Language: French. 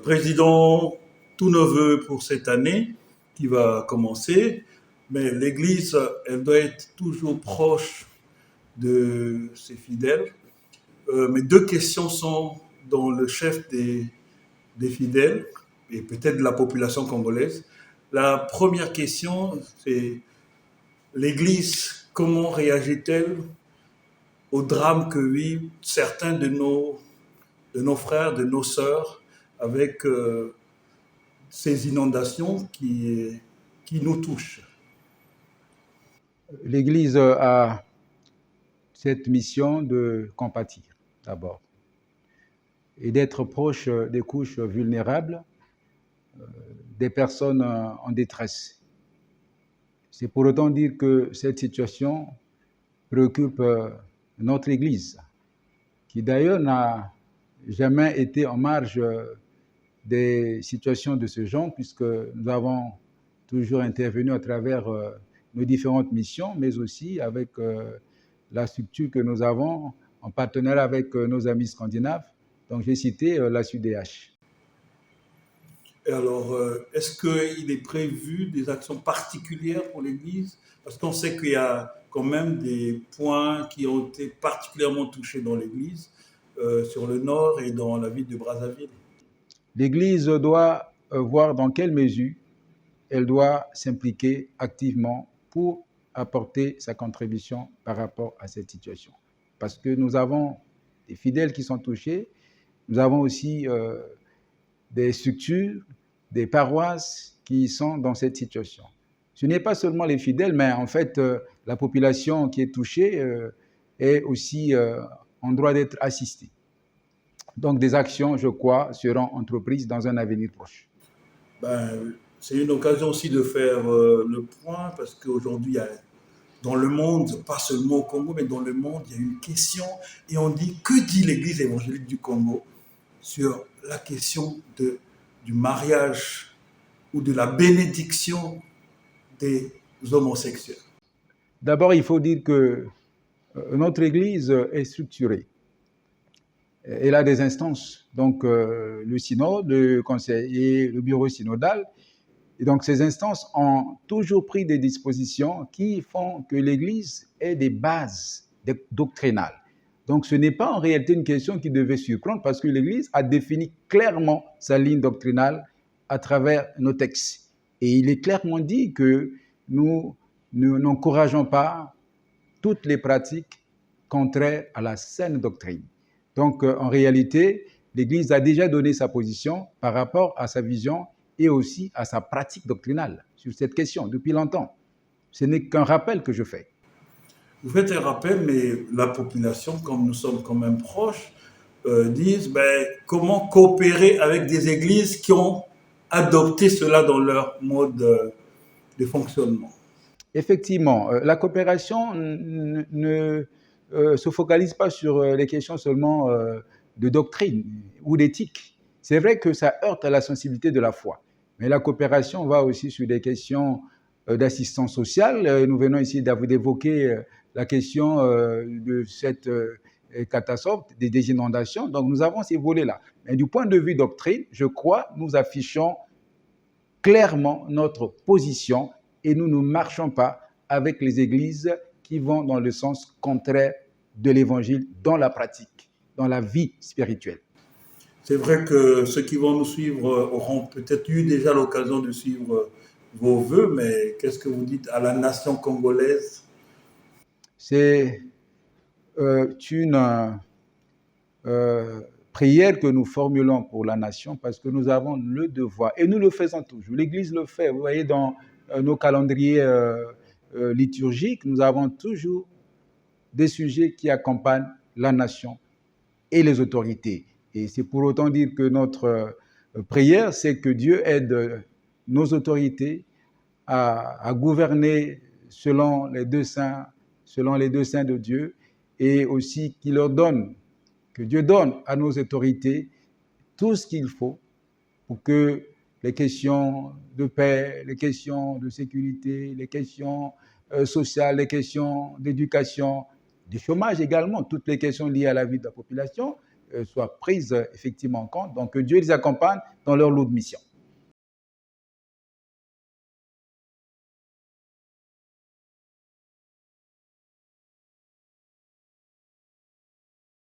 Président tout neveu pour cette année qui va commencer, mais l'Église, elle doit être toujours proche de ses fidèles. Mes deux questions sont dans le chef des fidèles et peut-être de la population congolaise. La première question, c'est l'Église, comment réagit-elle au drame que vivent certains de nos frères, de nos sœurs, avec ces inondations qui nous touchent. L'Église a cette mission de compatir d'abord et d'être proche des couches vulnérables, des personnes en détresse. C'est pour autant dire que cette situation préoccupe notre Église, qui d'ailleurs n'a jamais été en marge des situations de ce genre, puisque nous avons toujours intervenu à travers nos différentes missions, mais aussi avec la structure que nous avons en partenariat avec nos amis scandinaves. Donc j'ai cité la SUDH. Et alors, est-ce qu'il est prévu des actions particulières pour l'Église? Parce qu'on sait qu'il y a quand même des points qui ont été particulièrement touchés dans l'Église, sur le nord et dans la ville de Brazzaville. L'Église doit voir dans quelle mesure elle doit s'impliquer activement pour apporter sa contribution par rapport à cette situation. Parce que nous avons des fidèles qui sont touchés, nous avons aussi des structures, des paroisses qui sont dans cette situation. Ce n'est pas seulement les fidèles, mais en fait, la population qui est touchée est aussi en droit d'être assistée. Donc, des actions, je crois, seront entreprises dans un avenir proche. C'est une occasion aussi de faire le point, parce qu'aujourd'hui, dans le monde, pas seulement au Congo, mais dans le monde, il y a une question, et on dit, que dit l'Église évangélique du Congo sur la question du mariage ou de la bénédiction des homosexuels? D'abord, il faut dire que notre Église est structurée. Elle a des instances, donc le synode, le conseil et le bureau synodal. Et donc ces instances ont toujours pris des dispositions qui font que l'Église ait des bases doctrinales. Donc ce n'est pas en réalité une question qui devait surprendre parce que l'Église a défini clairement sa ligne doctrinale à travers nos textes. Et il est clairement dit que nous n'encourageons pas toutes les pratiques contraires à la saine doctrine. Donc, en réalité, l'Église a déjà donné sa position par rapport à sa vision et aussi à sa pratique doctrinale sur cette question depuis longtemps. Ce n'est qu'un rappel que je fais. Vous faites un rappel, mais la population, comme nous sommes quand même proches, disent comment coopérer avec des églises qui ont adopté cela dans leur mode de fonctionnement. Effectivement, la coopération ne se focalise pas sur les questions seulement de doctrine ou d'éthique. C'est vrai que ça heurte à la sensibilité de la foi, mais la coopération va aussi sur des questions d'assistance sociale. Nous venons ici d'évoquer la question de cette catastrophe, des inondations. Donc nous avons ces volets-là. Mais du point de vue doctrine, je crois, nous affichons clairement notre position et nous ne marchons pas avec les églises qui vont dans le sens contraire de l'évangile dans la pratique, dans la vie spirituelle. C'est vrai que ceux qui vont nous suivre auront peut-être eu déjà l'occasion de suivre vos vœux, mais qu'est-ce que vous dites à la nation congolaise? C'est une prière que nous formulons pour la nation parce que nous avons le devoir, et nous le faisons toujours. L'Église le fait, vous voyez, dans nos calendriers liturgiques, nous avons toujours des sujets qui accompagnent la nation et les autorités. Et c'est pour autant dire que notre prière, c'est que Dieu aide nos autorités à gouverner selon les deux saints de Dieu, et aussi qu'il leur donne, que Dieu donne à nos autorités tout ce qu'il faut pour que les questions de paix, les questions de sécurité, les questions sociales, les questions d'éducation, du chômage également, toutes les questions liées à la vie de la population soient prises effectivement en compte. Donc, que Dieu les accompagne dans leur lot de mission.